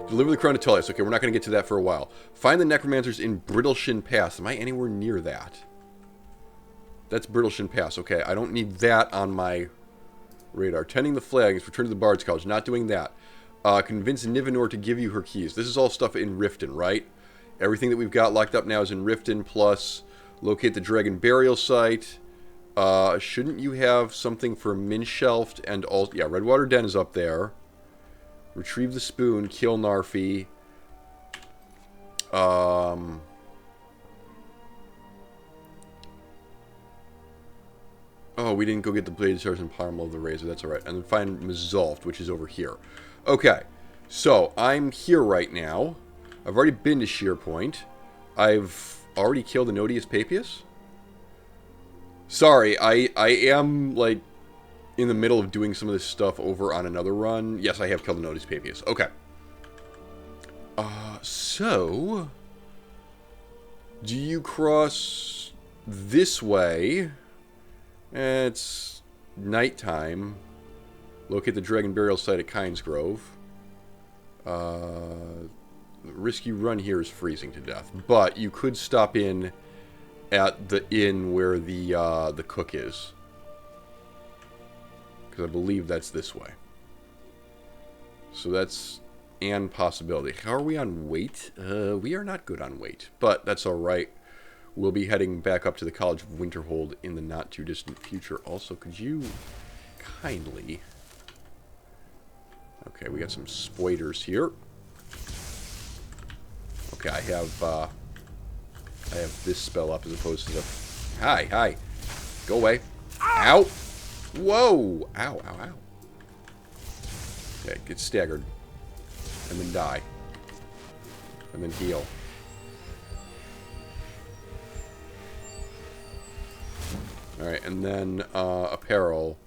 Deliver the crown to Tullius. Okay, we're not going to get to that for a while. Find the necromancers in Brittleshin Pass. Am I anywhere near that? That's Brittleshin Pass. Okay, I don't need that on my radar. Tending the flags. Return to the Bard's College. Not doing that. Convince Nivenor to give you her keys. This is all stuff in Riften, right? Everything that we've got locked up now is in Riften, plus locate the Dragon Burial Site. Shouldn't you have something for Minshelft and all... Yeah, Redwater Den is up there. Retrieve the spoon, kill Narfi. Oh, we didn't go get the Blade Stars and Pommel of the Razor. That's alright. And then find Mizolft, which is over here. Okay. So, I'm here right now. I've already been to Shearpoint. I've already killed the Nodius Papias. Sorry, I am, like, in the middle of doing some of this stuff over on another run. Yes, I have killed the Nodius Papias. Okay. So... Do you cross this way? It's nighttime. Locate the Dragon Burial Site at Kynes Grove. Risky run here is freezing to death. But you could stop in at the inn where the cook is. Because I believe that's this way. So that's an possibility. How are we on weight? We are not good on weight. But that's alright. We'll be heading back up to the College of Winterhold in the not-too-distant future. Also, could you kindly... Okay, we got some spoiters here. Okay, I have this spell up as opposed to the... Hi. Go away. Ow! Whoa! Ow. Okay, get staggered. And then die. And then heal. Alright, and then apparel.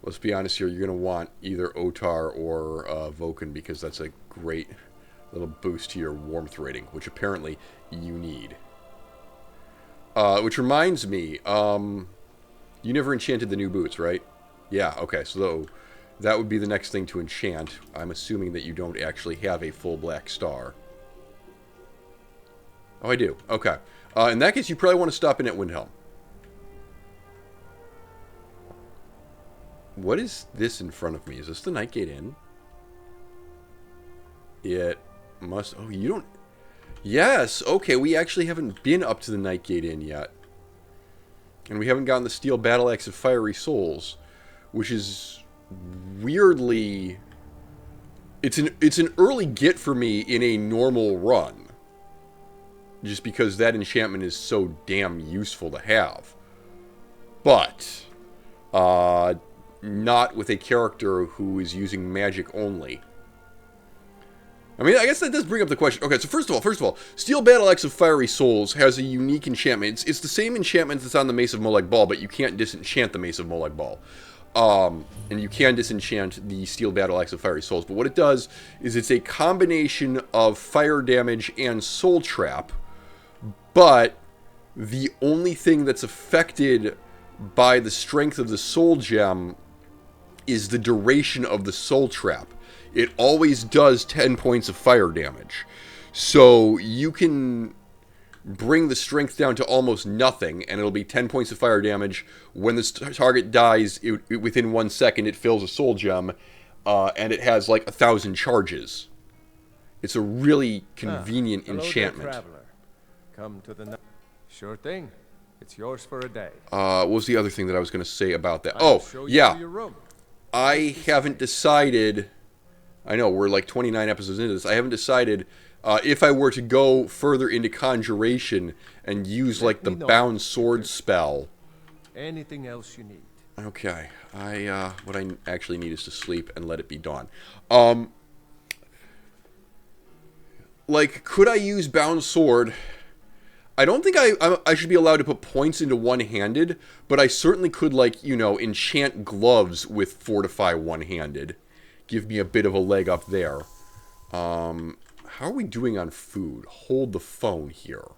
Let's be honest here, you're going to want either Otar or Vulcan because that's a great little boost to your warmth rating, which apparently you need. Which reminds me, you never enchanted the new boots, right? Yeah, okay, so that would be the next thing to enchant. I'm assuming that you don't actually have a full black star. Oh, I do. Okay. In that case, you probably want to stop in at Windhelm. What is this in front of me? Is this the Nightgate Inn? It must... Oh, you don't... Yes! Okay, we actually haven't been up to the Nightgate Inn yet. And we haven't gotten the Steel Battle Axe of Fiery Souls. Which is... weirdly... It's an early get for me in a normal run. Just because that enchantment is so damn useful to have. But... not with a character who is using magic only. I mean, I guess that does bring up the question. Okay, so first of all, Steel Battle Axe of Fiery Souls has a unique enchantment. It's the same enchantment that's on the Mace of Molag Bal, but you can't disenchant the Mace of Molag Bal. And you can disenchant the Steel Battle Axe of Fiery Souls. But what it does is it's a combination of fire damage and soul trap. But the only thing that's affected by the strength of the soul gem is the duration of the soul trap. It always does 10 points of fire damage. So you can bring the strength down to almost nothing, and it'll be 10 points of fire damage. When the target dies, within 1 second, it fills a soul gem, and it has like 1,000 charges. It's a really convenient enchantment. There, traveler. Come to the... Sure thing. It's yours for a day. What was the other thing that I was going to say about that? Oh, yeah. I haven't decided... I know, we're like 29 episodes into this. I haven't decided if I were to go further into Conjuration and use, like, the Bound Sword spell. Anything else you need. Okay. What I actually need is to sleep and let it be dawn. Like, could I use Bound Sword... I don't think I should be allowed to put points into one-handed, but I certainly could, like, you know, enchant gloves with Fortify one-handed. Give me a bit of a leg up there. How are we doing on food? Hold the phone here.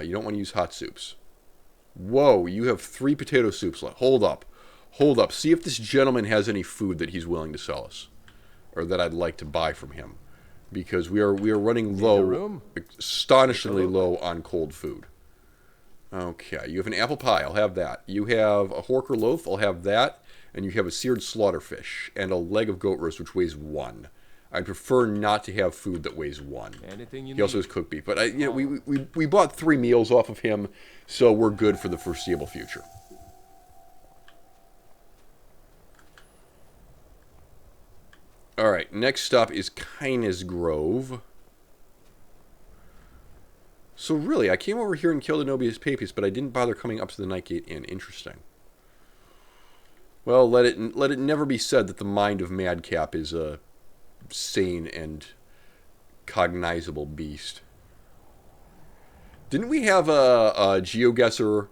You don't want to use hot soups. Whoa, you have 3 potato soups left. Hold up. See if this gentleman has any food that he's willing to sell us. or that I'd like to buy from him, because we are running the low, room? astonishingly low on cold food. Okay, you have an apple pie. I'll have that. You have a Horker loaf. I'll have that. And you have a seared slaughterfish and a leg of goat roast, which weighs 1. I'd prefer not to have food that weighs 1. Anything you He also has cooked beef, but we bought 3 meals off of him, so we're good for the foreseeable future. All right, next stop is Kyness Grove. So really, I came over here and killed Anobius Papias, but I didn't bother coming up to the Nightgate Inn. Interesting. Well, let it never be said that the mind of Madcap is a sane and cognizable beast. Didn't we have a GeoGuessr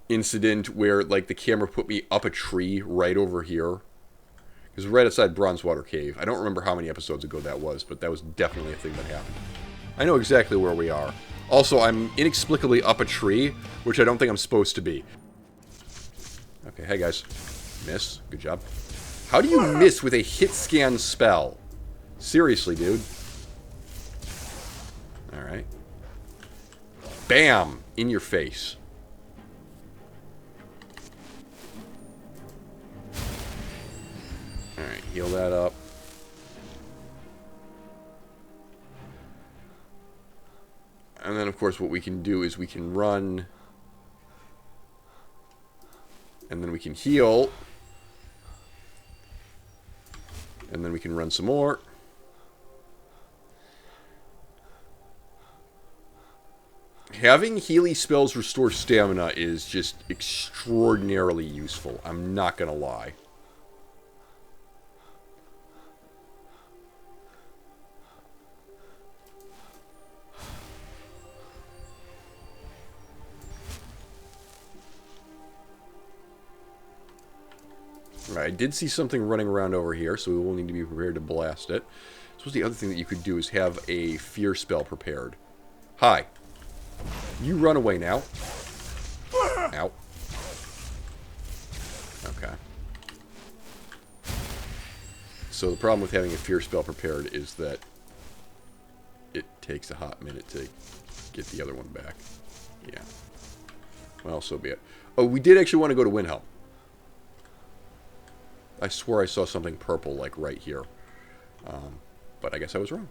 incident where, like, the camera put me up a tree right over here? It was right outside Bronzewater Cave. I don't remember how many episodes ago that was, but that was definitely a thing that happened. I know exactly where we are. Also, I'm inexplicably up a tree, which I don't think I'm supposed to be. Okay, hey guys. Miss. Good job. How do you miss with a hit scan spell? Seriously, dude. Alright. Bam! In your face. Alright, heal that up. And then, of course, what we can do is we can run. And then we can heal. And then we can run some more. Having Healy spells restore stamina is just extraordinarily useful. I'm not going to lie. Right, I did see something running around over here, so we will need to be prepared to blast it. I suppose the other thing that you could do is have a fear spell prepared. Hi. You run away now. Ow. Okay. So the problem with having a fear spell prepared is that it takes a hot minute to get the other one back. Yeah. Well, so be it. Oh, we did actually want to go to Windhelm. I swore I saw something purple, like, right here. But I guess I was wrong.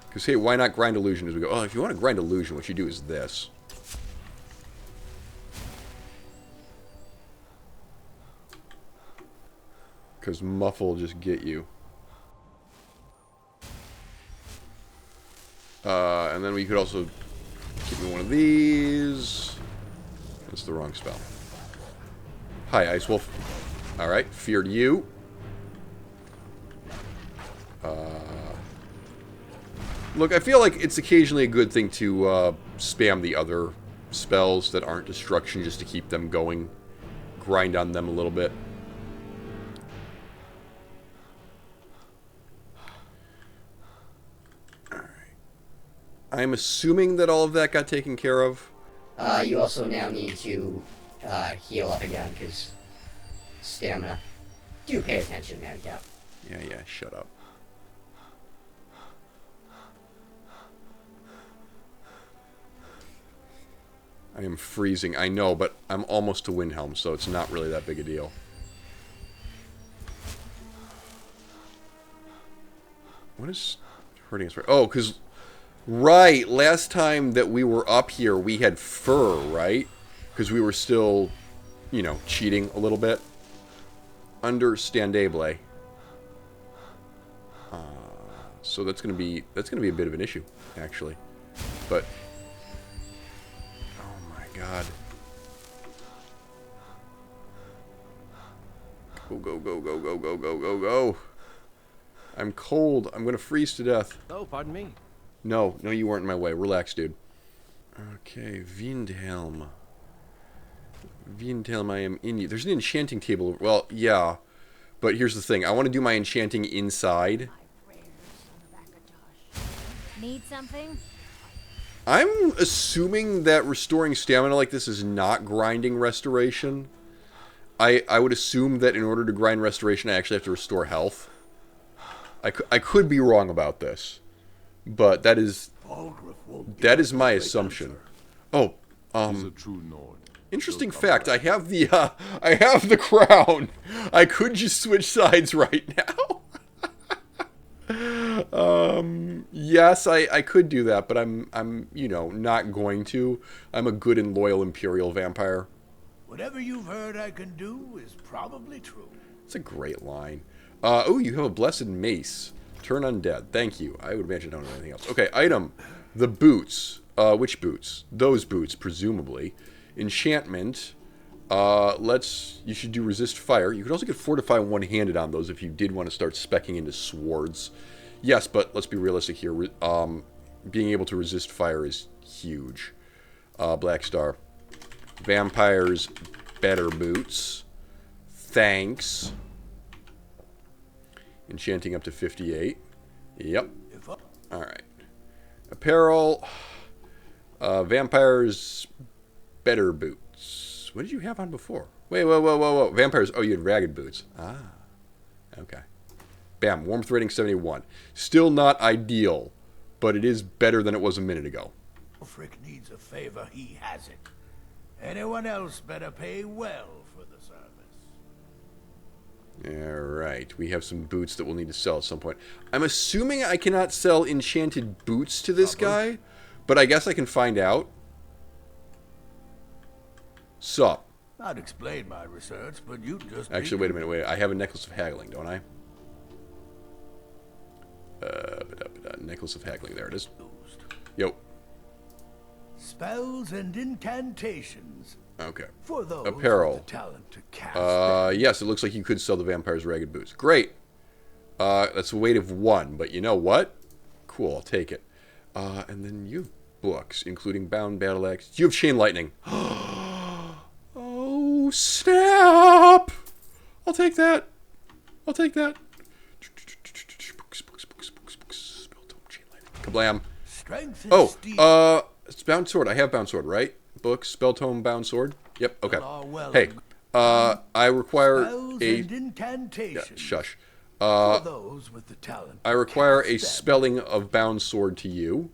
Because, hey, why not grind illusion as we go? Oh, if you want to grind illusion, what you do is this. Because Muff will just get you. And then we could also give me one of these. That's the wrong spell. Hi, Ice Wolf. Alright, feared you. Look, I feel like it's occasionally a good thing to spam the other spells that aren't destruction just to keep them going. Grind on them a little bit. Alright. I'm assuming that all of that got taken care of. You also now need to heal up again, because stamina. Do pay attention, Madcap. Yeah, shut up. I am freezing, I know, but I'm almost to Windhelm, so it's not really that big a deal. What is hurting us? Oh, because... Right, last time that we were up here, we had fur, right? Because we were still, you know, cheating a little bit. Understandable. So that's gonna be a bit of an issue, actually. But oh my god. Go, go, go, go, go, go, go, go, go. I'm cold. I'm gonna freeze to death. Oh, pardon me. No, you weren't in my way. Relax, dude. Okay, Windhelm. Windhelm, I am in you. There's an enchanting table. Well, yeah. But here's the thing. I want to do my enchanting inside. Need something? I'm assuming that restoring stamina like this is not grinding restoration. I would assume that in order to grind restoration, I actually have to restore health. I could be wrong about this, but that is my assumption. Oh, interesting fact. I have the crown. I could just switch sides right now. Yes, I could do that, but I'm not going to. I'm a good and loyal Imperial vampire. Whatever you've heard I can do is probably true. It's a great line. Oh, you have a blessed mace. Turn undead. Thank you. I would imagine I don't know anything else. Okay, item. The boots. Which boots? Those boots, presumably. Enchantment. You should do resist fire. You could also get fortify one-handed on those if you did want to start speccing into swords. Yes, but let's be realistic here. Being able to resist fire is huge. Black Star. Vampires, better boots. Thanks. Enchanting up to 58. Yep. Alright. Apparel. Vampires, better boots. What did you have on before? Wait, whoa. Vampires, oh, you had ragged boots. Ah. Okay. Bam, warmth rating 71. Still not ideal, but it is better than it was a minute ago. Frick needs a favor, he has it. Anyone else better pay well for the service. Alright, we have some boots that we'll need to sell at some point. I'm assuming I cannot sell enchanted boots to this guy, but I guess I can find out. Sup? I'd explain my research, but you just... Actually, wait a minute, I have a necklace of haggling, don't I? Necklace of haggling, there it is. Yo. Spells and incantations. Okay. For those apparel. with the talent to cast yes, it looks like you could sell the vampire's ragged boots. Great. That's a weight of 1, but you know what? Cool, I'll take it. And then you have books, including Bound Battle Axe. You have Chain Lightning. Oh, snap! I'll take that. I'll take that. Books. Spelltome, Chain Lightning. Kablam. strength and Oh, steel. it's Bound Sword. I have Bound Sword, right? Books, Spelltome, Bound Sword. Yep, okay. Well, Hey, I require spells a... and incantations. Yeah, shush. For those with the talent I to require a cast them. spelling of Bound Sword to you.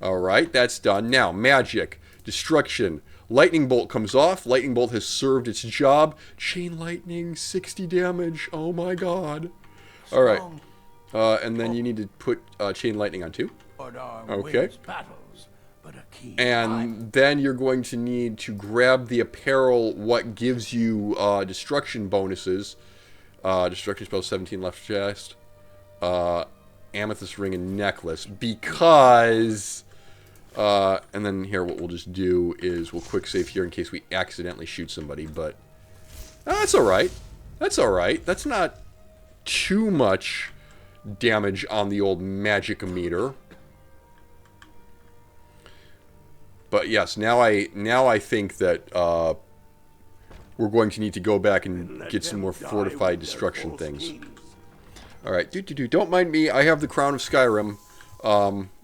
Alright, that's done. Now, magic. Destruction. Lightning Bolt comes off. Lightning Bolt has served its job. Chain Lightning, 60 damage. Oh my god. Alright. Strong And then you need to put Chain Lightning on too. sword arm Okay. wins battles, but a keen eye. And then you're going to need to grab the apparel, what gives you destruction bonuses. Destruction spell 17 left chest. Amethyst ring and necklace. Because... and then here what we'll just do is we'll quick save here in case we accidentally shoot somebody. But that's alright. That's alright. That's not too much damage on the old magic meter. But yes, now I think that we're going to need to go back and get some more fortified destruction things. Alright, don't mind me. I have the Crown of Skyrim.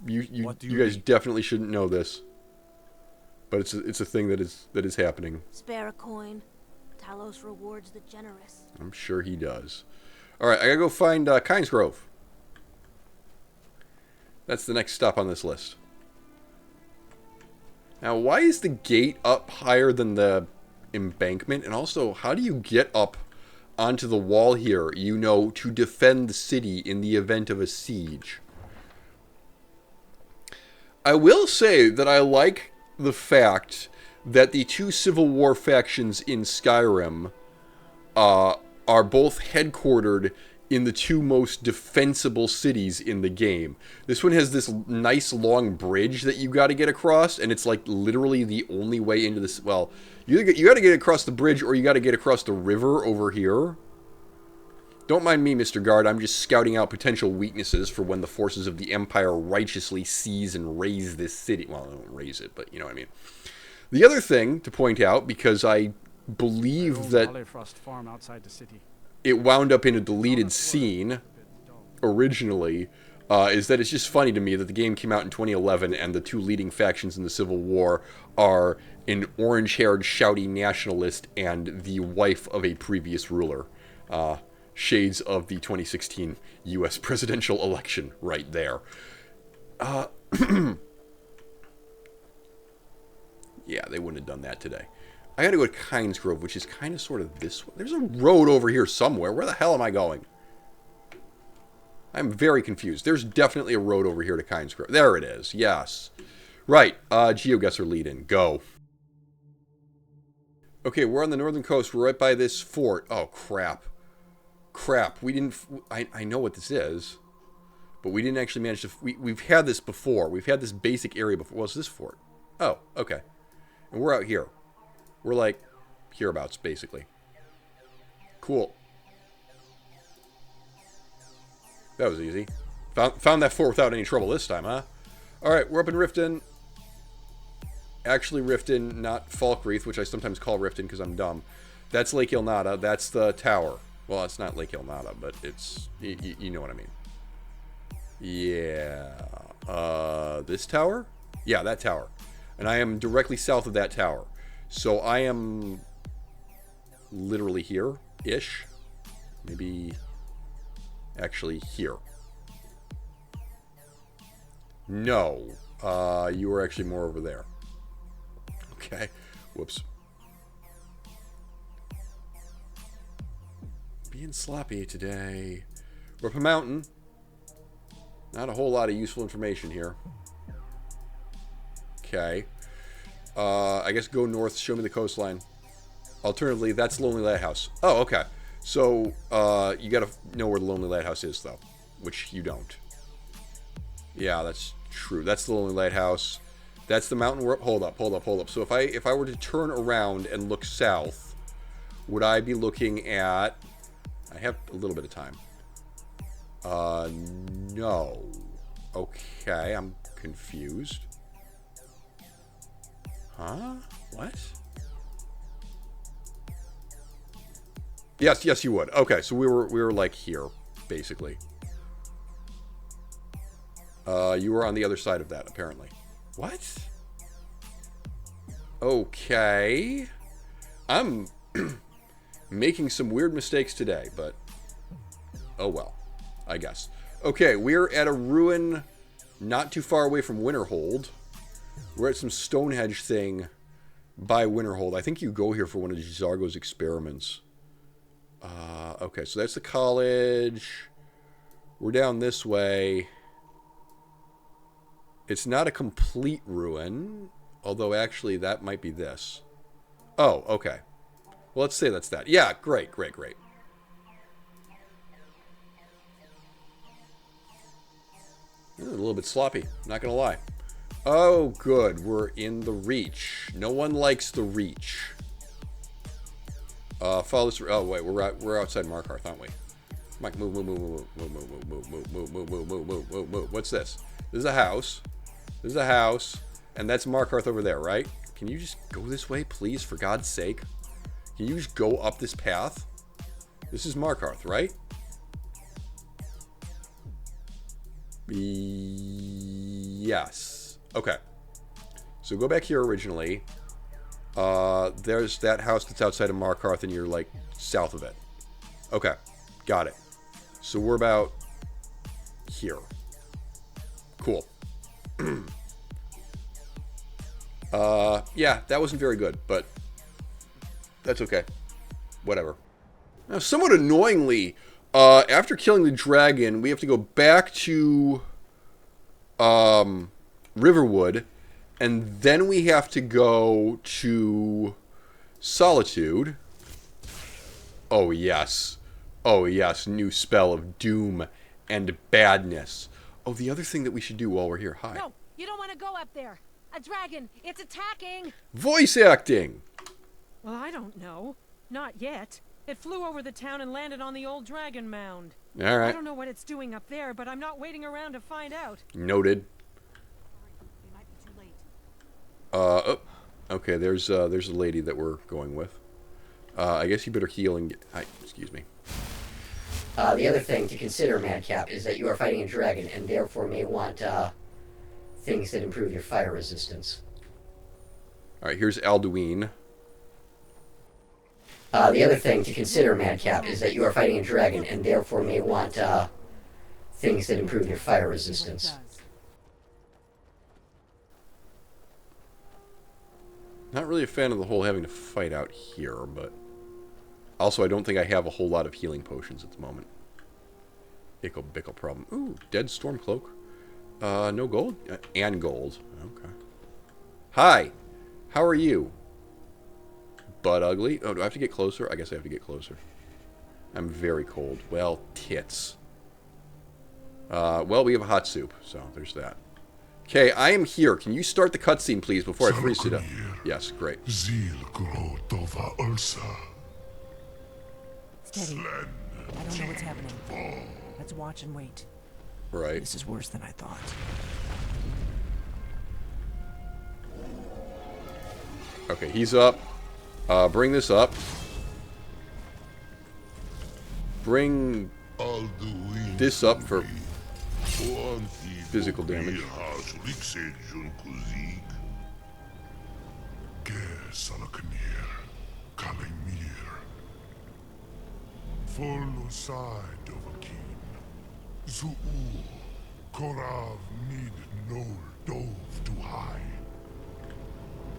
You guys definitely shouldn't know this. But it's a thing that is happening. Spare a coin. Talos rewards the generous. I'm sure he does. Alright, I gotta go find Kynes Grove. That's the next stop on this list. Now, why is the gate up higher than the embankment? And also, how do you get up onto the wall here, to defend the city in the event of a siege? I will say that I like the fact that the two Civil War factions in Skyrim are both headquartered in the two most defensible cities in the game. This one has this nice long bridge that you got to get across, and it's like literally the only way into this. Well, you got to get across the bridge, or you got to get across the river over here. Don't mind me, Mr. Guard. I'm just scouting out potential weaknesses for when the forces of the Empire righteously seize and raise this city. Well, they don't raise it, but you know what I mean. The other thing to point out, because I believe that farm outside the city. it wound up in a deleted scene originally, is that it's just funny to me that the game came out in 2011 and the two leading factions in the Civil War are an orange-haired, shouty nationalist and the wife of a previous ruler. Shades of the 2016 U.S. presidential election right there. Yeah, they wouldn't have done that today. I gotta go to Kynes Grove, which is kind of sort of this way. There's a road over here somewhere. Where the hell am I going? I'm very confused. There's definitely a road over here to Kynes Grove. There it is. Yes. Right. GeoGuessr lead in. Go. Okay, we're on the northern coast. We're right by this fort. Oh, crap. Crap. We didn't... I know what this is. But we didn't actually manage to... We've had this before. We've had this basic area before. What's this fort? Oh, okay. And we're out here. We're like hereabouts, basically. Cool. That was easy. Found that fort without any trouble this time, huh? Alright, we're up in Riften. Actually Riften, not Falkreath, which I sometimes call Riften because I'm dumb. That's Lake Ilnata. That's the tower. Well, it's not Lake Ilnata, but it's... You know what I mean. Yeah. This tower? Yeah, that tower. And I am directly south of that tower. So I am literally here-ish. Maybe actually here. No. You were actually more over there. Okay. Whoops. Being sloppy today. We're up a mountain. Not a whole lot of useful information here. Okay. I guess go north, show me the coastline. Alternatively, that's Lonely Lighthouse. Oh, okay. So, you gotta know where the Lonely Lighthouse is, though. Which you don't. Yeah, that's true. That's the Lonely Lighthouse. That's the mountain we're up. Hold up. So if I were to turn around and look south, would I be looking at... I have a little bit of time. No. Okay, I'm confused. Huh? What? Yes, you would. Okay, so we were like here, basically. You were on the other side of that, apparently. What? Okay. I'm making some weird mistakes today, but oh well, I guess. Okay, we're at a ruin not too far away from Winterhold. We're at some Stonehenge thing by Winterhold. I think you go here for one of Zargo's experiments. Okay, so that's the college. We're down this way. It's not a complete ruin, although actually that might be this. Oh, okay. Well, let's say that's that. Yeah, great. A little bit sloppy, not gonna lie. Oh, good. We're in the Reach. No one likes the Reach. Follow this. Oh wait, we're outside Markarth, aren't we? Come on, move. What's this? This is a house. And that's Markarth over there, right? Can you just go this way, please, for God's sake? Can you just go up this path? This is Markarth, right? Yes. Okay. So go back here originally. There's that house that's outside of Markarth, and you're like south of it. Okay. Got it. So we're about here. Cool. Yeah, that wasn't very good, but that's okay. Whatever. Now, somewhat annoyingly, after killing the dragon, we have to go back to Riverwood, and then we have to go to Solitude. Oh, yes. New spell of doom and badness. Oh, the other thing that we should do while we're here. Hi. No, you don't want to go up there. A dragon. It's attacking. Voice acting. Well, I don't know. Not yet. It flew over the town and landed on the old dragon mound. All right. I don't know what it's doing up there, but I'm not waiting around to find out. Noted. We might be too late. Oh, okay, there's a lady that we're going with. I guess you better heal and get... Hi, excuse me. The other thing to consider, Madcap, is that you are fighting a dragon and therefore may want things that improve your fire resistance. Alright, here's Alduin. The other thing to consider, Madcap, is that you are fighting a dragon and therefore may want things that improve your fire resistance. Not really a fan of the whole having to fight out here, but... Also, I don't think I have a whole lot of healing potions at the moment. Ickle bickle problem. Ooh, dead storm cloak. No gold? And gold. Okay. Hi! How are you? Butt ugly? Oh, do I have to get closer? I guess I have to get closer. I'm very cold. Well, tits. Well, we have a hot soup, so there's that. Okay, I am here. Can you start the cutscene, please, before I freeze to death? Yes, great. Steady. I don't know what's happening. Let's watch and wait. Right. This is worse than I thought. Okay, he's up. Bring this up. Bring this up for physical damage. Follow side Dovahkin. Zuu, Korav need no dove to high.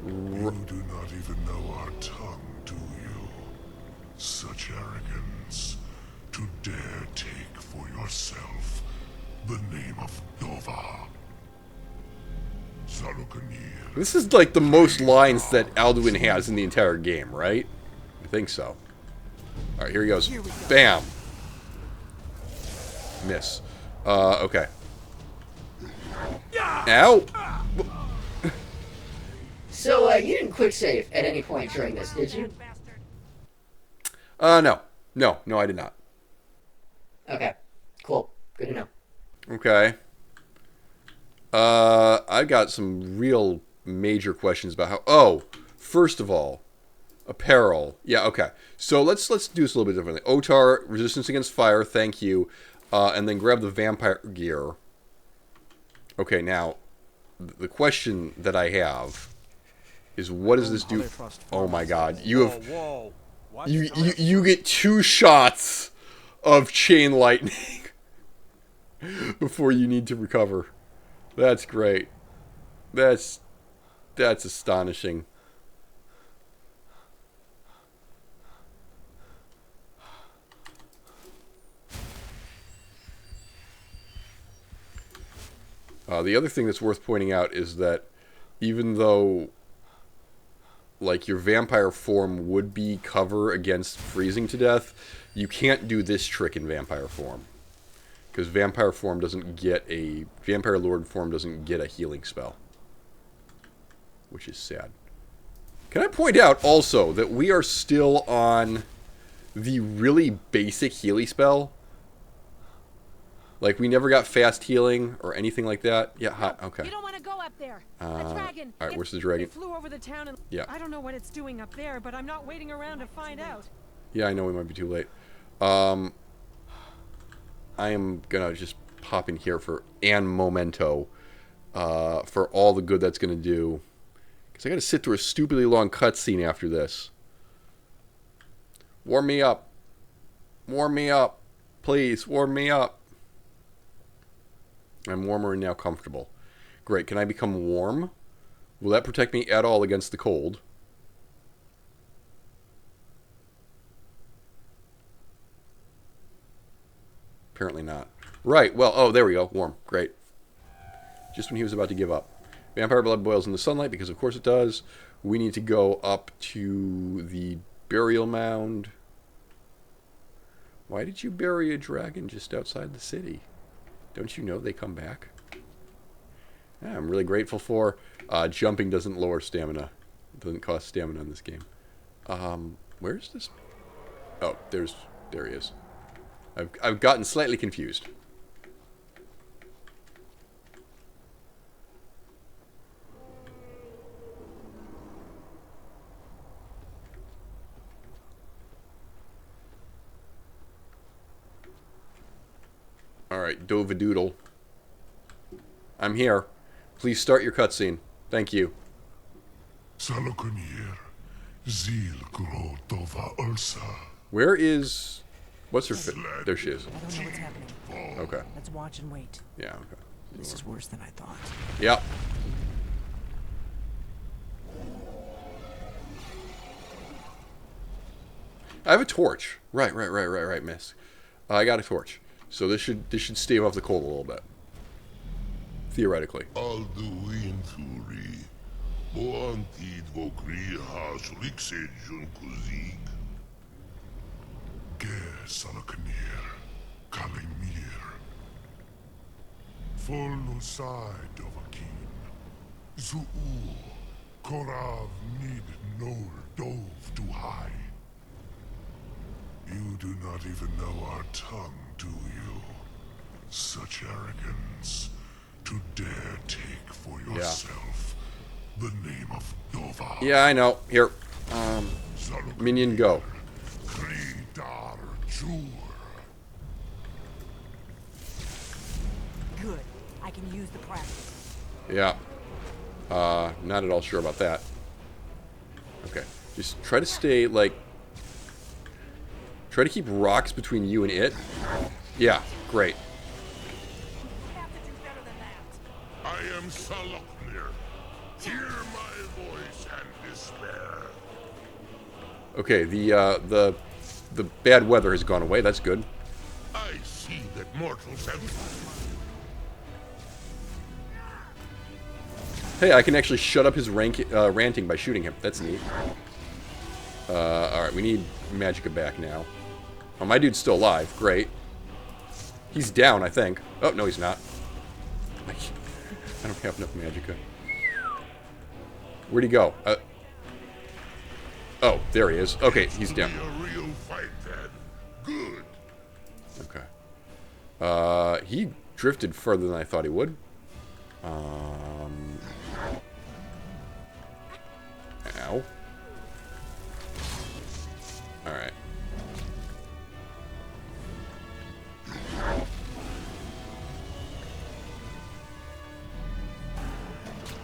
You do not even know our tongue, do you? Such arrogance to dare take for yourself the name of Dova. Salukanir. This is like the most lines that Alduin has in the entire game, right? I think so. Alright, here he goes. Bam! Miss. Okay. Ow! So, you didn't quick save at any point during this, did you? No. No, I did not. Okay. Cool. Good to know. Okay. I got some real major questions about how... Oh! First of all, apparel. Yeah, okay. So let's do this a little bit differently. Otar, resistance against fire, thank you. And then grab the vampire gear. Okay, now, the question that I have is what does this do? Oh my god. You have... You get 2 shots of chain lightning before you need to recover. That's great. That's astonishing. The other thing that's worth pointing out is that even though, like, your vampire form would be cover against freezing to death, you can't do this trick in vampire form. Because vampire form doesn't get a... Vampire Lord form doesn't get a healing spell. Which is sad. Can I point out also that we are still on the really basic healing spell? Like, we never got fast healing or anything like that. Yeah, hot. Okay. You don't want to go up there. A dragon. All right, where's the dragon? It flew over the town and yeah. I don't know what it's doing up there, but I'm not waiting around to find out. Yeah, I know we might be too late. I am gonna just pop in here for an memento for all the good that's gonna do. Because I gotta sit through a stupidly long cutscene after this. Warm me up. Warm me up. Please, warm me up. I'm warmer and now comfortable. Great. Can I become warm? Will that protect me at all against the cold? Apparently not. Right. Well, oh, there we go. Warm. Great. Just when he was about to give up. Vampire blood boils in the sunlight because of course it does. We need to go up to the burial mound. Why did you bury a dragon just outside the city? Don't you know they come back? Yeah, I'm really grateful for jumping doesn't lower stamina. It doesn't cost stamina in this game. Where's this? Oh, there he is. I've gotten slightly confused. Alright, Dovadoodle. I'm here. Please start your cutscene. Thank you. Salokunier, Zil Kuro Dova Ursa. Where is... What's her fit? There she is. I don't know what's happening. Okay. Let's watch and wait. Yeah, okay. This is worse than I thought. Yep. I have a torch. Right, miss. I got a torch. So this should stave off the cold a little bit. Theoretically. Alduin Thuri. Boantid Vokri Hasrikse Junkuzig. Ge Salokunier. Kalimir. Folnosai Dovakin. Zuu. Korav Nid Nol Dov Duhai. You do not even know our tongue, do you? Such arrogance. To dare take for yourself the name of Dova. Yeah, I know. Here. Minion, go. Kridar Jur. Good. I can use the practice. Yeah. Not at all sure about that. Okay. Just try to stay, like... Try to keep rocks between you and it. Yeah, great. I am Saloknir. Hear my voice and despair. Okay, the bad weather has gone away. That's good. I see that mortals have... Hey, I can actually shut up his ranting by shooting him. That's neat. Alright, we need Magicka back now. Oh, my dude's still alive. Great. He's down, I think. Oh, no, he's not. I don't have enough Magicka. Where'd he go? Oh, there he is. Okay, he's down. A real fight then. Good. Okay. He drifted further than I thought he would. Ow. Alright.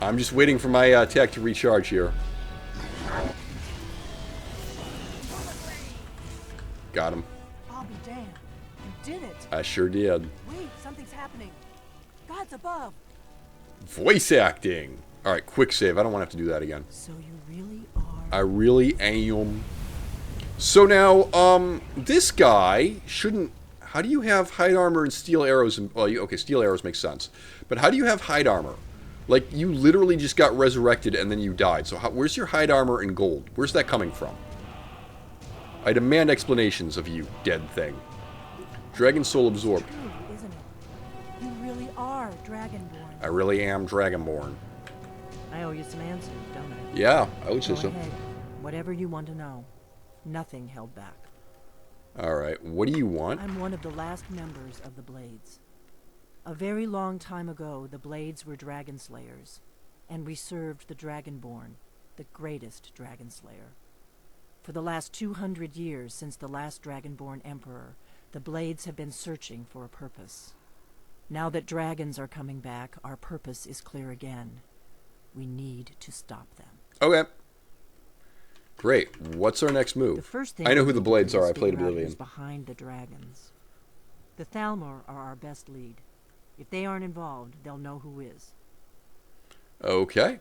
I'm just waiting for my attack to recharge here. Got him. I'll be damned. You did it. I sure did. Wait, something's happening. God's above. Voice acting. Alright, quick save. I don't want to have to do that again. So you really are... I really am. So now, this guy shouldn't... How do you have hide armor and steel arrows? And, well, okay, steel arrows make sense. But how do you have hide armor? Like, you literally just got resurrected and then you died. So where's your hide armor and gold? Where's that coming from? I demand explanations of you, dead thing. Dragon soul absorbed. True, isn't it? You really are Dragonborn. I really am Dragonborn. I owe you some answers, don't I? Yeah, I would say Go so. ahead. Whatever you want to know. Nothing held back. Alright, what do you want? I'm one of the last members of the Blades. A very long time ago, the Blades were dragon slayers, and we served the Dragonborn, the greatest dragon slayer. For the last 200 years since the last Dragonborn Emperor, the Blades have been searching for a purpose. Now that dragons are coming back, our purpose is clear again. We need to stop them. Okay. Great. What's our next move? The first thing I know who we the need to Blades do are. is I played figure out Oblivion. who's behind the dragons. The Thalmor are our best lead. If they aren't involved, they'll know who is. Okay.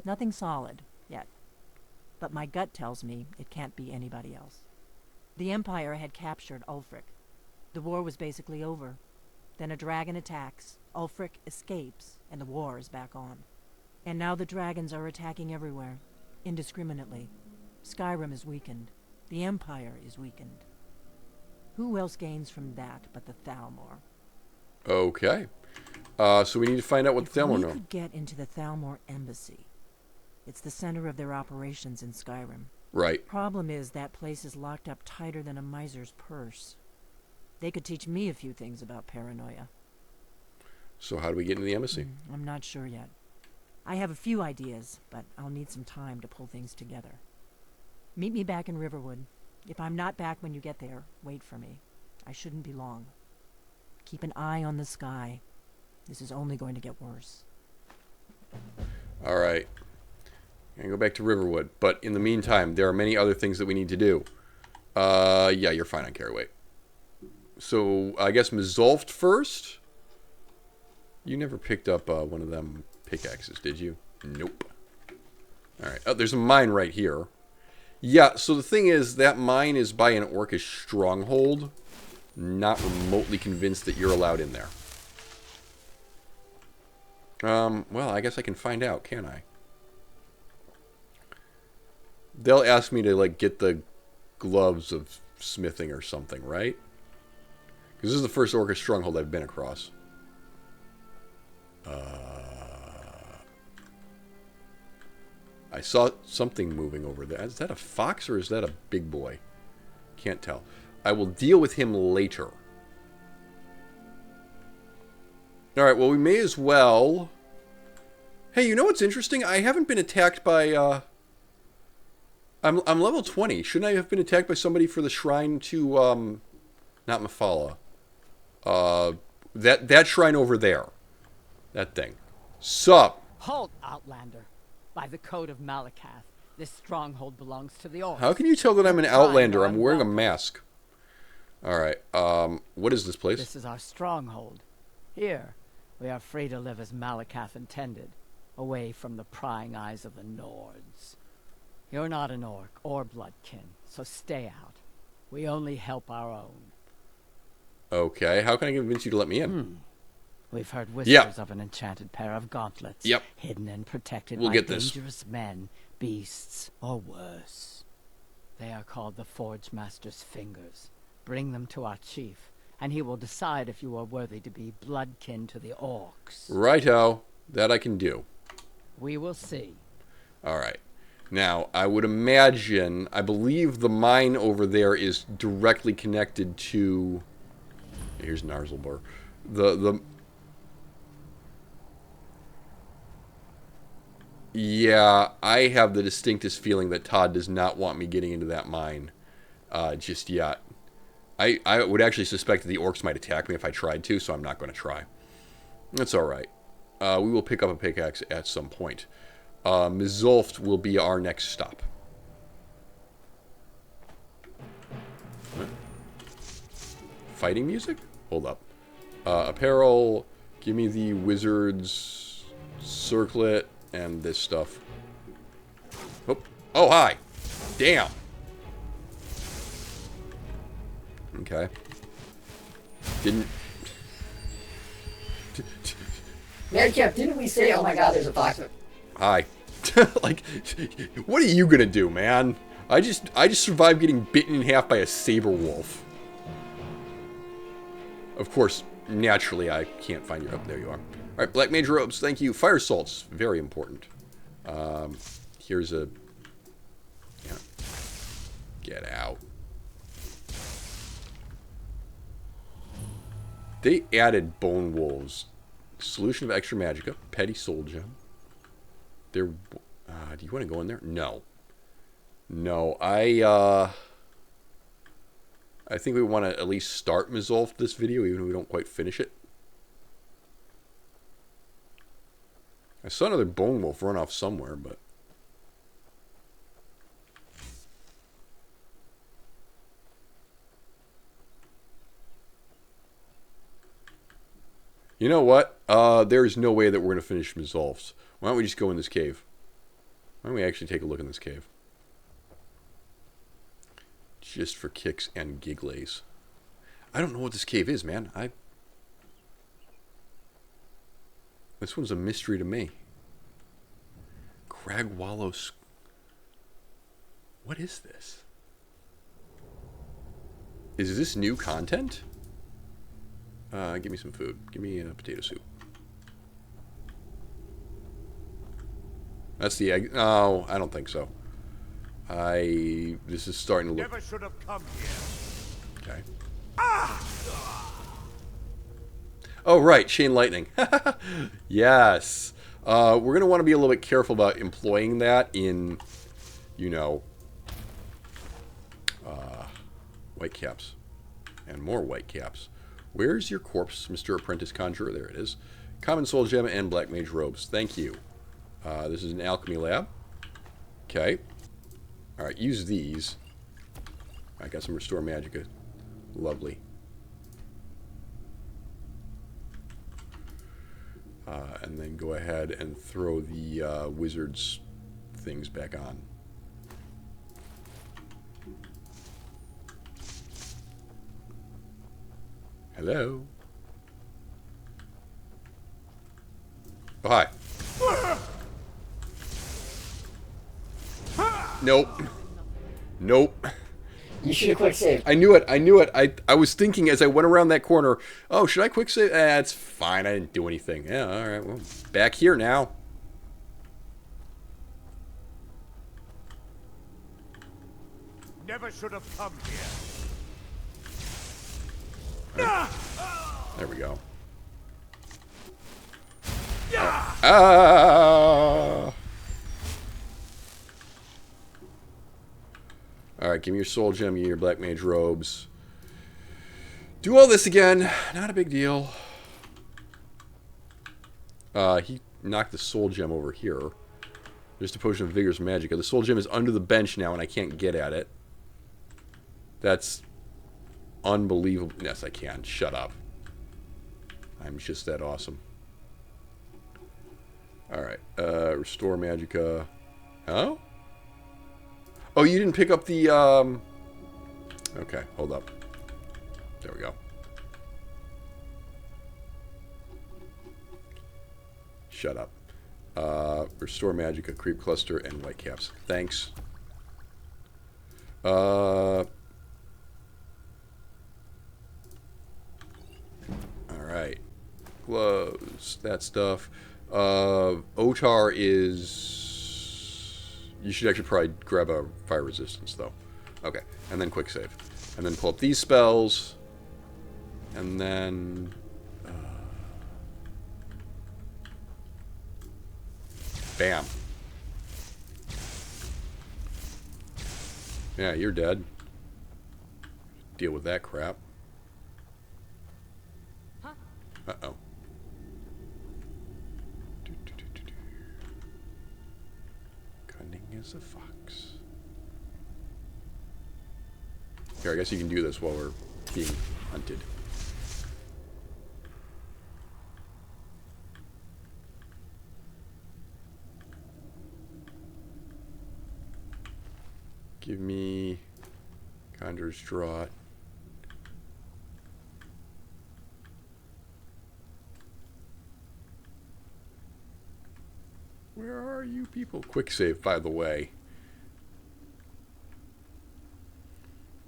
Nothing solid, yet. But my gut tells me it can't be anybody else. The Empire had captured Ulfric. The war was basically over. Then a dragon attacks, Ulfric escapes, and the war is back on. And now the dragons are attacking everywhere, indiscriminately. Skyrim is weakened. The Empire is weakened. Who else gains from that but the Thalmor? Okay. So we need to find out what the Thalmor If know. we could get into the Thalmor embassy. It's the center of their operations in Skyrim. Right. Problem is that place is locked up tighter than a miser's purse. They could teach me a few things about paranoia. So how do we get into the embassy? I'm not sure yet. I have a few ideas, but I'll need some time to pull things together. Meet me back in Riverwood. If I'm not back when you get there, wait for me. I shouldn't be long. keep an eye on the sky. This is only going to get worse. Alright. I'm going to go back to Riverwood. But in the meantime, there are many other things that we need to do. Yeah, you're fine on Carryway. So, I guess Mizulft first? You never picked up one of them pickaxes, did you? Nope. Alright. Oh, there's a mine right here. Yeah, so the thing is, that mine is by an orcish stronghold. Not remotely convinced that you're allowed in there. Well, I guess I can find out, can't I? They'll ask me to, like, get the gloves of smithing or something, right? Because this is the first orcish stronghold I've been across. I saw something moving over there. Is that a fox or is that a big boy? Can't tell. I will deal with him later. Alright, well, we may as well... Hey, you know what's interesting? I haven't been attacked by, I'm level 20. Shouldn't I have been attacked by somebody for the shrine to, not Mephala. That shrine over there. That thing. Sup? Halt, Outlander. By the code of Malakath, this stronghold belongs to the orcs. How can you tell that I'm an outlander? I'm wearing a mask. Alright, what is this place? This is our stronghold. Here, we are free to live as Malakath intended, away from the prying eyes of the Nords. You're not an orc or bloodkin, so stay out. We only help our own. Okay, how can I convince you to let me in? We've heard whispers of an enchanted pair of gauntlets, Yep. hidden and protected We'll by get this. dangerous men, beasts, or worse. They are called the Forge Master's Fingers. Bring them to our chief, and he will decide if you are worthy to be bloodkin to the orcs. Righto. That I can do. We will see. Alright. Now, I would imagine, I believe the mine over there is directly connected to... Here's Narzlbur. Yeah, I have the distinctest feeling that Todd does not want me getting into that mine just yet. I would actually suspect that the orcs might attack me if I tried to, so I'm not going to try. That's alright. We will pick up a pickaxe at some point. Mizulft will be our next stop. What? Fighting music? Hold up. Apparel. Give me the wizard's circlet and this stuff. Oh, hi. Damn. Okay. Didn't... Madcap, didn't we say, oh my god, there's a fox? Hi. Like, what are you gonna do, man? I just survived getting bitten in half by a saber wolf. Of course, naturally, I can't find you. Oh, there you are. Alright, Black Mage robes, thank you. Fire salts, very important. Here's a... Yeah. Get out. They added bone wolves. Solution of extra magicka. Petty soul gem. There... do you want to go in there? No. No, I think we want to at least start Mizulft this video, even if we don't quite finish it. I saw another bone wolf run off somewhere, but... You know what? There's no way that we're going to finish Mizulft. Why don't we just go in this cave? Why don't we actually take a look in this cave? Just for kicks and giggles. I don't know what this cave is, man. This one's a mystery to me. Crag Wallow. What is this? Is this new content? Give me some food. Give me a potato soup. That's the egg. No, I don't think so. This is starting to look... Never should have come here. Okay. Oh, right. Chain lightning. Yes. We're going to want to be a little bit careful about employing that in, you know, white caps. And more white caps. Where's your corpse, Mr. Apprentice Conjurer? There it is. Common Soul Gem and Black Mage Robes. Thank you. This is an alchemy lab. Okay. Alright, use these. I got some Restore Magicka. Lovely. And then go ahead and throw the wizard's things back on. Hello? Oh, hi. Nope. Nope. You should have quick saved. I knew it. I knew it. I was thinking as I went around that corner, oh, should I quick save? It's fine. I didn't do anything. Yeah, all right. Well, back here now. Never should have come here. Right. There we go. Ah! Alright, give me your soul gem, give me your black mage robes. Do all this again. Not a big deal. He knocked the soul gem over here. There's the potion of vigorous magicka. The soul gem is under the bench now and I can't get at it. That's unbelievable. Yes, I can. Shut up. I'm just that awesome. Alright. Restore magicka. Oh? Oh, you didn't pick up the, Okay, hold up. There we go. Shut up. Restore Magicka, Creep Cluster, and Whitecaps. Thanks. Alright. Gloves. That stuff. Otar is... You should actually probably grab a fire resistance, though. Okay, and then quick save. And then pull up these spells. And then... Bam. Yeah, you're dead. Deal with that crap. Uh-oh. Cunning as a fox. Here, I guess you can do this while we're being hunted. Give me Conjurer's Draught. Where are you people? Quick save, by the way.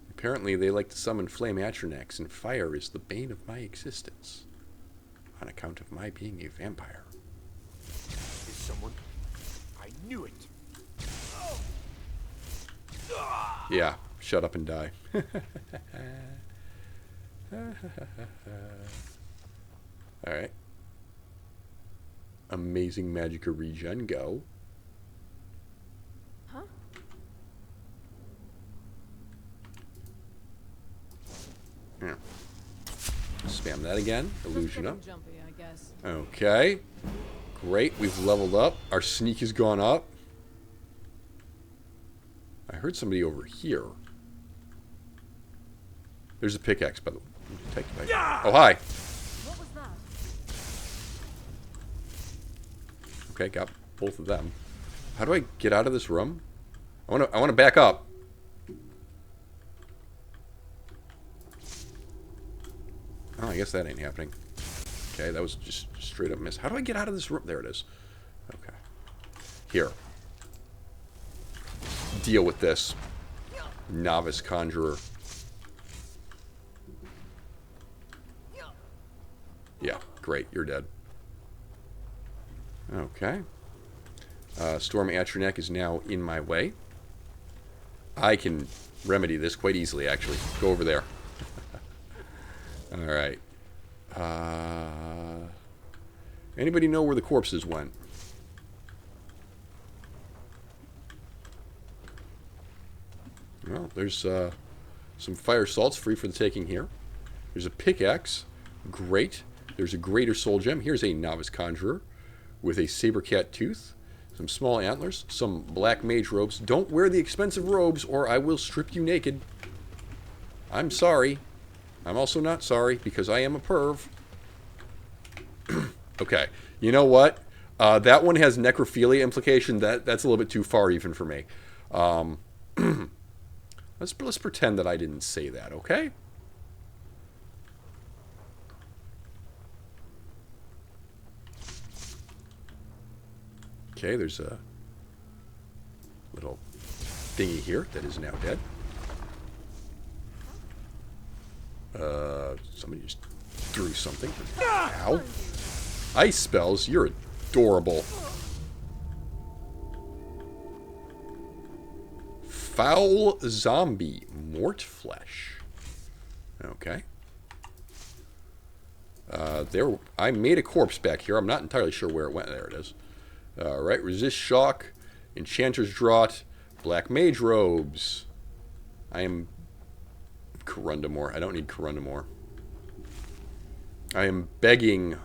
Apparently they like to summon flame atronachs, and fire is the bane of my existence. On account of my being a vampire. Is someone? I knew it. Yeah, shut up and die. Alright. Amazing Magicka regen, go. Huh? Yeah. Spam that again. Illusion up. Jumpy, I guess. Okay. Great, we've leveled up. Our sneak has gone up. I heard somebody over here. There's a pickaxe, by the way. Take it back. Oh, hi. What was that? Okay, got both of them. How do I get out of this room? I want to back up. Oh, I guess that ain't happening. Okay, that was just straight up miss. How do I get out of this room? There it is. Okay. Here. Deal with this. Novice Conjurer. Yeah, great. You're dead. Okay. Storm Atronach is now in my way. I can remedy this quite easily, actually. Go over there. Alright. Anybody know where the corpses went? Well, there's some fire salts free for the taking here. There's a pickaxe. Great. There's a greater soul gem. Here's a novice conjurer with a saber cat tooth, some small antlers, some black mage robes. Don't wear the expensive robes or I will strip you naked. I'm sorry. I'm also not sorry because I am a perv. Okay. You know what? That one has necrophilia implication. That's a little bit too far even for me. Let's pretend that I didn't say that, okay? Okay, there's a little thingy here that is now dead. Somebody just threw something. Ow. Ice spells, you're adorable. Foul zombie, mort flesh. Okay. I made a corpse back here. I'm not entirely sure where it went. There it is. Alright, resist shock, enchanter's draught, black mage robes. I am Corundamore. I don't need Corundamore. I am begging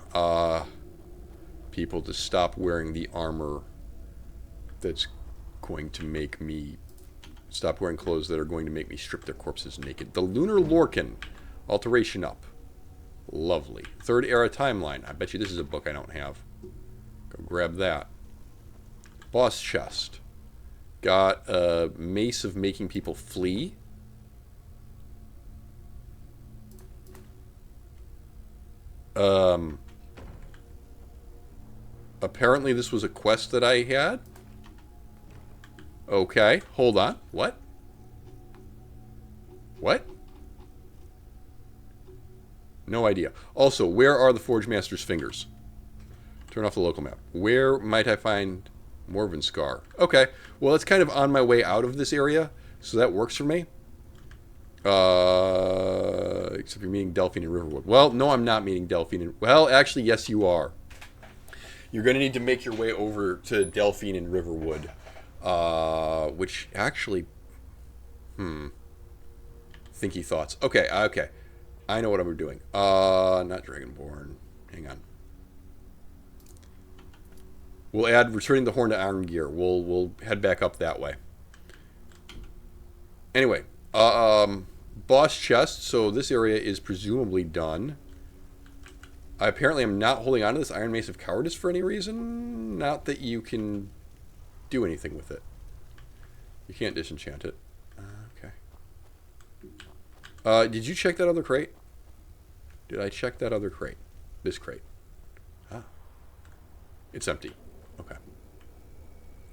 people to stop wearing the armor that's going to make me stop wearing clothes that are going to make me strip their corpses naked. The Lunar Lorcan. Alteration up. Lovely. Third era timeline. I bet you this is a book I don't have. Go grab that. Boss chest. Got a mace of making people flee. Apparently this was a quest that I had. Okay, hold on. What? What? No idea. Also, where are the Forge Master's fingers? Turn off the local map. Where might I find Morven Scar? Okay, well, it's kind of on my way out of this area, so that works for me. Except you're meeting Delphine and Riverwood. Well, no, I'm not meeting Delphine and... Well, actually, yes, you are. You're going to need to make your way over to Delphine and Riverwood. Which actually... Thinky thoughts. Okay, okay. I know what I'm doing. Not Dragonborn. Hang on. We'll add returning the horn to Iron Gear. We'll head back up that way. Anyway, boss chest. So this area is presumably done. I apparently am not holding on to this Iron Mace of Cowardice for any reason. Not that you can do anything with it. You can't disenchant it. Okay. Did you check that other crate? Did I check that other crate? This crate. Ah. It's empty. Okay.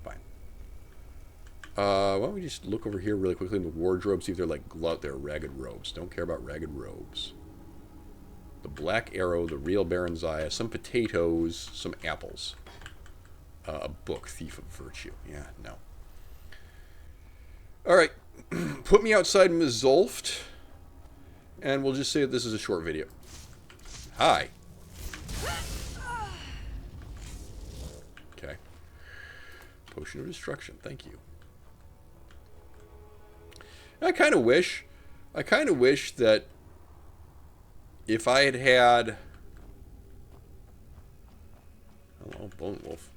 Fine. Why don't we just look over here really quickly in the wardrobe, see if they're like they're ragged robes. Don't care about ragged robes. The Black Arrow, the Real Baronziah, some potatoes, some apples. A book, Thief of Virtue. Yeah, no. Alright. Put me outside Mizulft. And we'll just say that this is a short video. Hi. Okay. Potion of Destruction. Thank you. I kind of wish that if I had... Hello, Bone Wolf.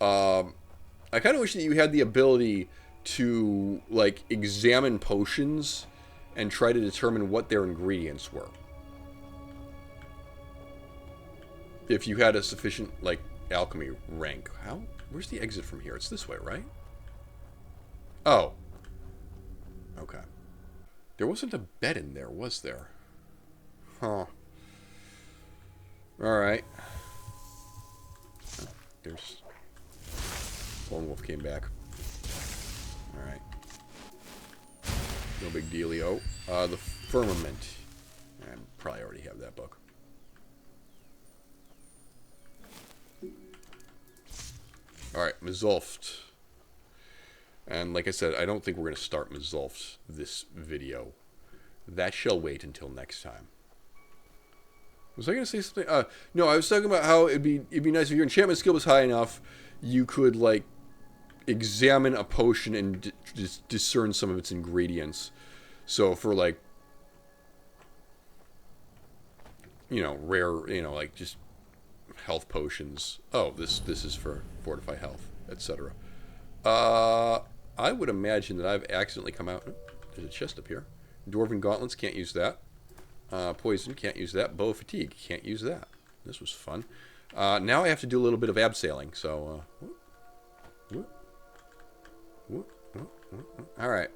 I kind of wish that you had the ability to, like, examine potions and try to determine what their ingredients were. If you had a sufficient, like, alchemy rank. How? Where's the exit from here? It's this way, right? Oh. Okay. There wasn't a bed in there, was there? Huh. Alright. Oh, there's... Lone Wolf came back. Alright. No big dealio. The Firmament. I probably already have that book. Alright, Mizulft. And like I said, I don't think we're going to start Mizulft this video. That shall wait until next time. Was I going to say something? No, I was talking about how it'd be nice if your enchantment skill was high enough, you could, like, examine a potion and discern some of its ingredients. So for, like, you know, rare, you know, like just health potions. Oh, this is for fortify health, etc. I would imagine that I've accidentally come out. There's a chest up here. Dwarven gauntlets, can't use that. Poison, can't use that. Bow fatigue, can't use that. This was fun. Now I have to do a little bit of abseiling, so... Alright.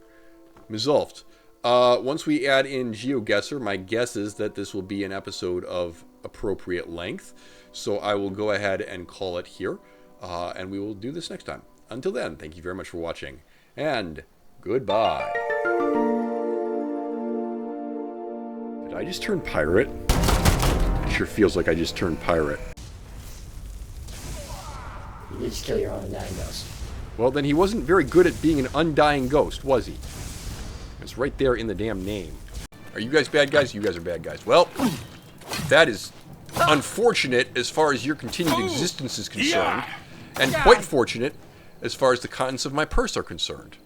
Resolved. Once we add in GeoGuessr, my guess is that this will be an episode of appropriate length. So I will go ahead and call it here. And we will do this next time. Until then, thank you very much for watching. And goodbye. Did I just turn pirate? It sure feels like I just turned pirate. You just kill your own undying ghost. Well, then he wasn't very good at being an undying ghost, was he? It's right there in the damn name. Are you guys bad guys? You guys are bad guys. Well, that is unfortunate as far as your continued existence is concerned, and quite fortunate as far as the contents of my purse are concerned.